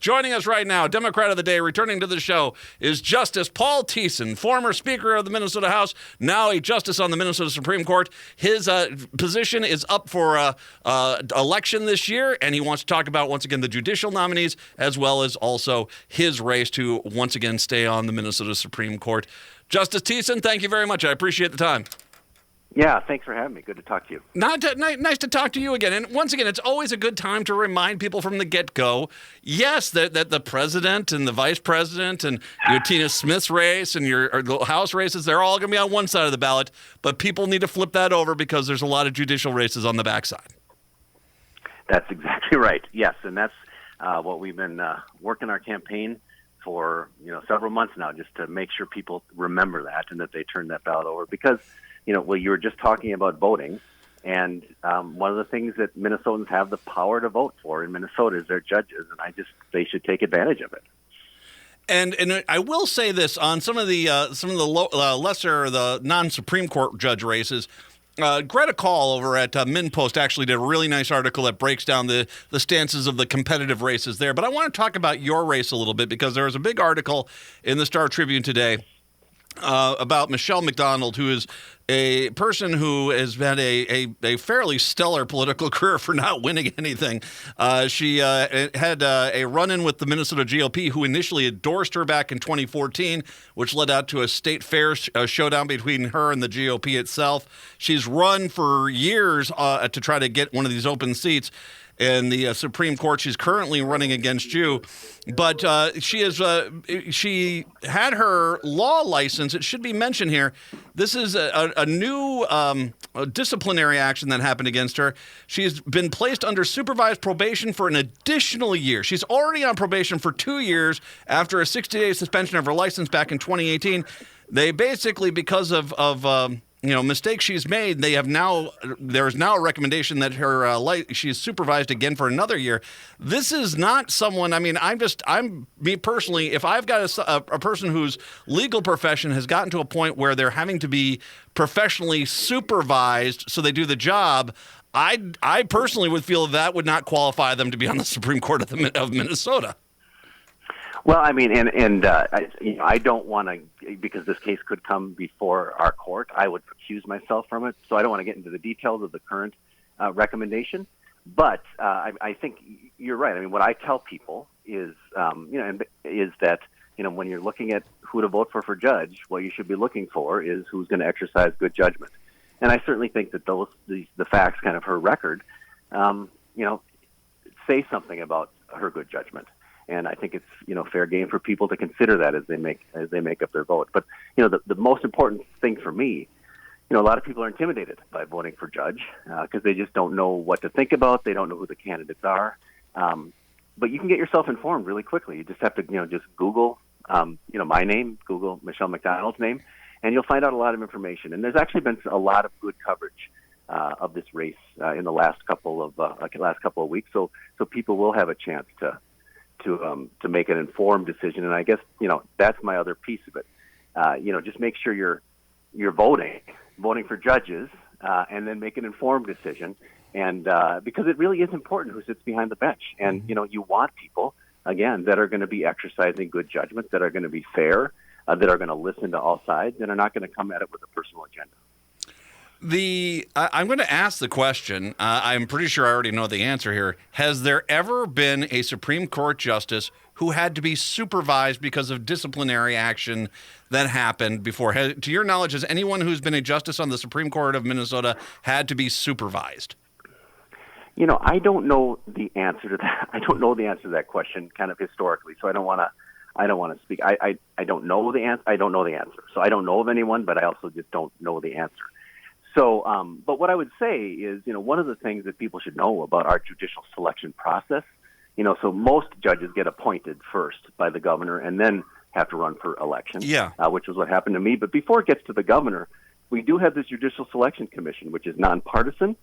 Joining us right now, Democrat of the Day, returning to the show, is Justice Paul Thissen, former Speaker of the Minnesota House, now a justice on the Minnesota Supreme Court. His position is up for election this year, and he wants to talk about, once again, the judicial nominees, as well as also his race to, once again, stay on the Minnesota Supreme Court. Justice Thissen, thank you very much. I appreciate the time. Yeah, thanks for having me. Good to talk to you. Nice to talk to you again. And once again, it's always a good time to remind people from the get-go, yes, that the president and the vice president and your Tina Smith's race and your House races, they're all going to be on one side of the ballot, but people need to flip that over because there's a lot of judicial races on the backside. That's exactly right. Yes, and that's what we've been working our campaign for several months now, just to make sure people remember that and that they turn that ballot over because you were just talking about voting, and one of the things that Minnesotans have the power to vote for in Minnesota is their judges, and they should take advantage of it. And I will say this on some of the lesser, the non-Supreme Court judge races. Greta Call over at MinnPost actually did a really nice article that breaks down the stances of the competitive races there. But I want to talk about your race a little bit because there was a big article in the Star Tribune today about Michelle McDonald, who is a person who has had a fairly stellar political career for not winning anything. She had a run-in with the Minnesota GOP, who initially endorsed her back in 2014, which led out to a state fair showdown between her and the GOP itself. She's run for years to try to get one of these open seats in the Supreme Court. She's currently running against you, but she had her law license. It should be mentioned here. This is a new disciplinary action that happened against her. She's been placed under supervised probation for an additional year. She's already on probation for 2 years after a 60-day suspension of her license back in 2018. They basically, because of mistakes she's made, there's now a recommendation that she's supervised again for another year. This is not someone, me personally, if I've got a person whose legal profession has gotten to a point where they're having to be professionally supervised so they do the job, I personally would feel that would not qualify them to be on the Supreme Court of Minnesota. Well, I don't want to, because this case could come before our court, I would recuse myself from it. So I don't want to get into the details of the current recommendation. But I think you're right. What I tell people is, is that, when you're looking at who to vote for judge, what you should be looking for is who's going to exercise good judgment. And I certainly think that the facts, kind of her record, say something about her good judgment. And I think it's fair game for people to consider that as they make up their vote. But the most important thing for me, a lot of people are intimidated by voting for judge because they just don't know what to think about. They don't know who the candidates are. But you can get yourself informed really quickly. You just have to just Google my name, Google Michelle McDonald's name, and you'll find out a lot of information. And there's actually been a lot of good coverage of this race in the last couple of weeks. So people will have a chance to make an informed decision. And I guess, that's my other piece of it. Just make sure you're voting for judges, and then make an informed decision. And because it really is important who sits behind the bench. And, you want people, again, that are going to be exercising good judgment, that are going to be fair, that are going to listen to all sides, and are not going to come at it with a personal agenda. I'm going to ask the question. I'm pretty sure I already know the answer here. Has there ever been a Supreme Court justice who had to be supervised because of disciplinary action that happened before? To your knowledge, has anyone who's been a justice on the Supreme Court of Minnesota had to be supervised? I don't know the answer to that. I don't know the answer to that question, kind of historically. So I don't want to speak. I don't know the answer. I don't know the answer. So I don't know of anyone, but I also just don't know the answer. So, but what I would say is, one of the things that people should know about our judicial selection process, so most judges get appointed first by the governor and then have to run for election, which was what happened to me. But before it gets to the governor, we do have this Judicial Selection Commission, which is nonpartisan,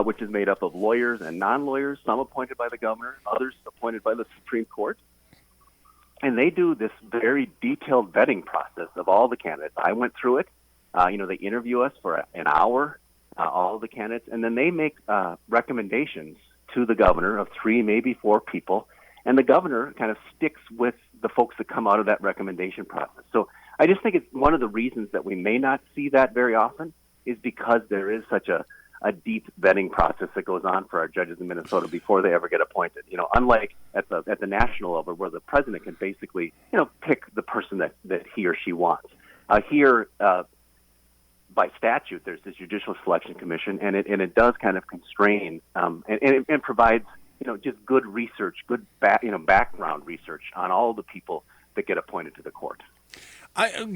which is made up of lawyers and non-lawyers, some appointed by the governor, others appointed by the Supreme Court. And they do this very detailed vetting process of all the candidates. I went through it. They interview us for an hour, all of the candidates, and then they make recommendations to the governor of 3, maybe 4 people, and the governor kind of sticks with the folks that come out of that recommendation process. So I just think it's one of the reasons that we may not see that very often is because there is such a deep vetting process that goes on for our judges in Minnesota before they ever get appointed. Unlike at the national level where the president can basically, pick the person that he or she wants. Here, by statute, there's this Judicial Selection Commission, and it does kind of constrain and provides, just good research, good background research on all the people that get appointed to the court.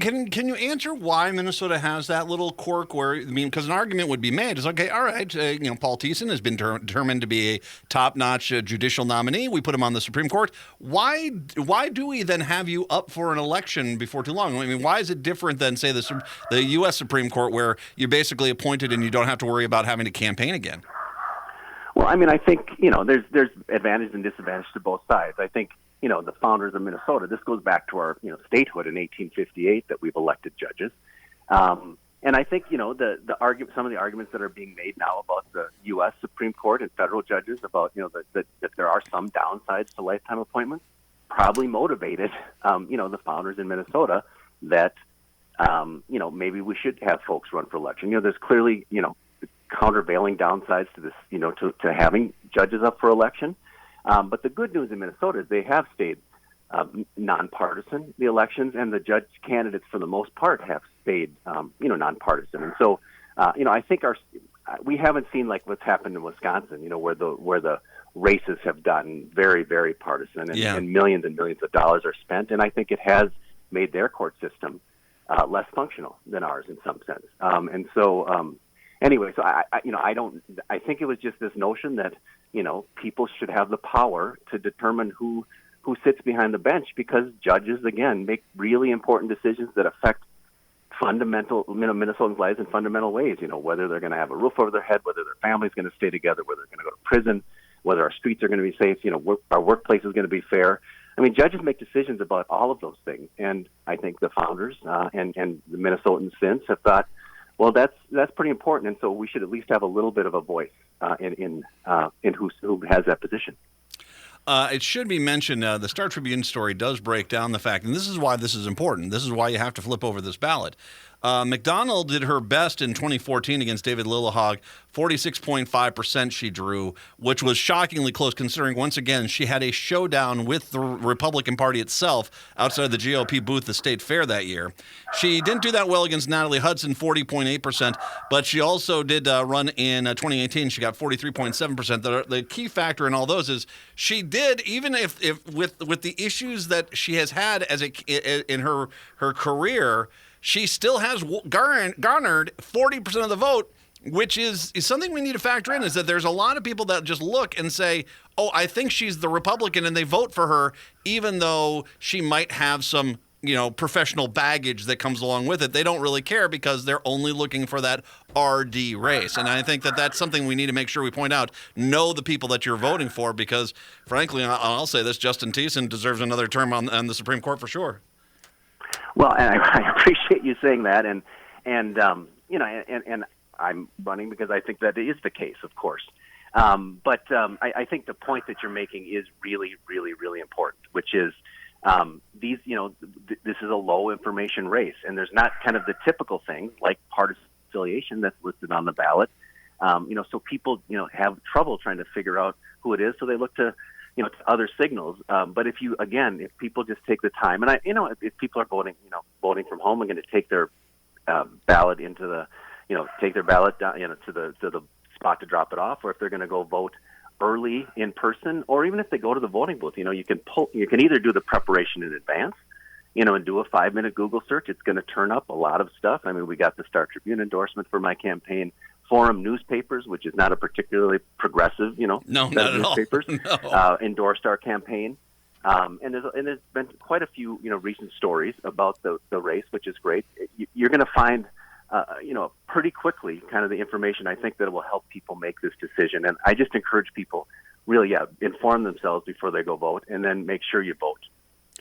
Can you answer why Minnesota has that little quirk where, because an argument would be made is, okay, all right, Paul Thissen has been determined to be a top-notch judicial nominee. We put him on the Supreme Court. Why do we then have you up for an election before too long? Why is it different than, say, the U.S. Supreme Court where you're basically appointed and you don't have to worry about having to campaign again? Well, I think, there's advantage and disadvantage to both sides. I think, the founders of Minnesota, this goes back to our, statehood in 1858 that we've elected judges. And I think, the argument, some of the arguments that are being made now about the U.S. Supreme Court and federal judges about, that there are some downsides to lifetime appointments probably motivated, the founders in Minnesota that, maybe we should have folks run for election. There's clearly, countervailing downsides to this, to having judges up for election. But the good news in Minnesota is they have stayed nonpartisan, the elections, and the judge candidates for the most part have stayed, nonpartisan. And so, I think we haven't seen like what's happened in Wisconsin, where the races have gotten very, very partisan and millions of dollars are spent. And I think it has made their court system less functional than ours in some sense. Anyway, so I think it was just this notion that, people should have the power to determine who sits behind the bench because judges, again, make really important decisions that affect fundamental, Minnesotans' lives in fundamental ways, whether they're going to have a roof over their head, whether their family's going to stay together, whether they're going to go to prison, whether our streets are going to be safe, our workplace is going to be fair. Judges make decisions about all of those things. And I think the founders and the Minnesotans since have thought, well, that's pretty important, and so we should at least have a little bit of a voice in who has that position. It should be mentioned, the Star Tribune story does break down the fact, and this is why this is important. This is why you have to flip over this ballot. McDonald did her best in 2014 against David Lillehog. 46.5% she drew, which was shockingly close considering, once again, she had a showdown with the Republican Party itself outside the GOP booth at the State Fair that year. She didn't do that well against Natalie Hudson, 40.8%, but she also did run in 2018. She got 43.7%. The key factor in all those is she did, even if with the issues that she has had in her career, she still has garnered 40% of the vote, which is something we need to factor in, is that there's a lot of people that just look and say, oh, I think she's the Republican, and they vote for her, even though she might have some, professional baggage that comes along with it. They don't really care because they're only looking for that RD race. And I think that that's something we need to make sure we point out. Know the people that you're voting for because, frankly, I'll say this, Justin Thissen deserves another term on the Supreme Court for sure. Well, and I appreciate you saying that, and I'm running because I think that is the case, of course. But I think the point that you're making is really, really, really important, which is this is a low information race, and there's not kind of the typical things like partisan affiliation that's listed on the ballot. So people have trouble trying to figure out who it is, so they look to to other signals. But if people just take the time, and if people are voting from home, are going to take their ballot into the, take their ballot down, to the spot to drop it off, or if they're going to go vote early in person, or even if they go to the voting booth, you can either do the preparation in advance, and do a 5-minute Google search. It's going to turn up a lot of stuff. We got the Star Tribune endorsement for my campaign. Forum newspapers, which is not a particularly progressive, no, not at newspapers, no. Endorsed our campaign. And there's been quite a few, recent stories about the race, which is great. You're going to find, pretty quickly kind of the information I think that will help people make this decision. And I just encourage people really, inform themselves before they go vote, and then make sure you vote.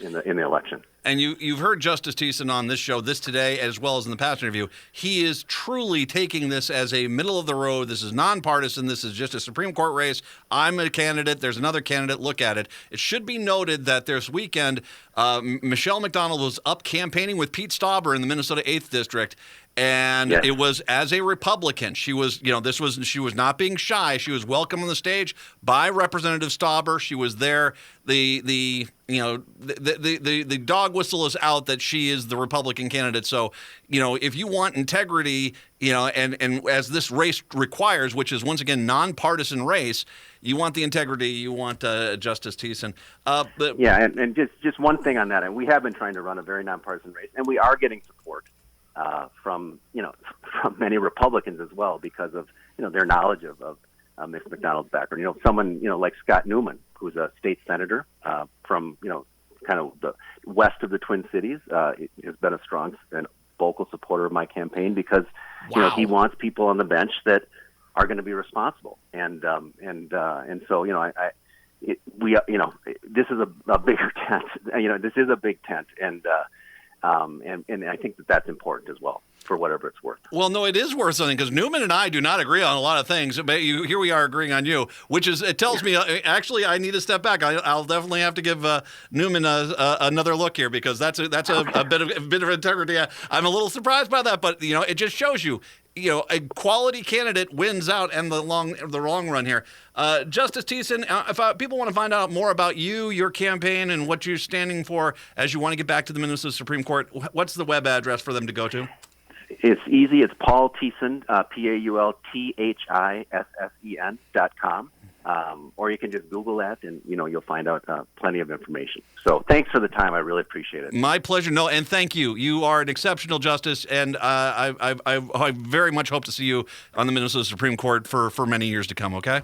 in the election. And you've heard Justice Thissen on this show, This Today, as well as in the past interview. He is truly taking this as a middle of the road. This is nonpartisan. This is just a Supreme Court race. I'm a candidate. There's another candidate. Look at it. It should be noted that this weekend, Michelle McDonald was up campaigning with Pete Stauber in the Minnesota 8th District. And yes. It was as a Republican. She was, she was not being shy. She was welcomed on the stage by Representative Stauber. She was there. The dog whistle is out that she is the Republican candidate. So, if you want integrity, and as this race requires, which is once again nonpartisan race, you want the integrity. You want Justice Thissen. And just one thing on that, and we have been trying to run a very nonpartisan race, and we are getting support from many Republicans as well because of their knowledge of Ms. McDonald's background. Someone like Scott Newman, who's a state senator from kind of the west of the Twin Cities, has been a strong and vocal supporter of my campaign because he wants people on the bench that are going to be responsible, and so this is a bigger tent. This is a big tent, and I think that's important as well, for whatever it's worth. Well, no, it is worth something because Newman and I do not agree on a lot of things. But here we are agreeing on you, which is it tells me actually I need to step back. I'll definitely have to give Newman another look here because that's a bit of integrity. I'm a little surprised by that, but it just shows you. A quality candidate wins out in the long run here. Justice Thissen, if people want to find out more about you, your campaign, and what you're standing for as you want to get back to the Minnesota Supreme Court, what's the web address for them to go to? It's easy. It's Paul Thissen, PaulThissen.com. Or you can just Google that, and you'll find out plenty of information. So thanks for the time. I really appreciate it. My pleasure. No, and thank you. You are an exceptional justice, and I very much hope to see you on the Minnesota Supreme Court for many years to come. Okay.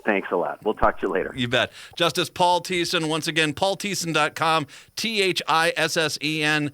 Thanks a lot. We'll talk to you later. You bet. Justice Paul Thissen, once again, PaulThissen.com, ThissEN.com.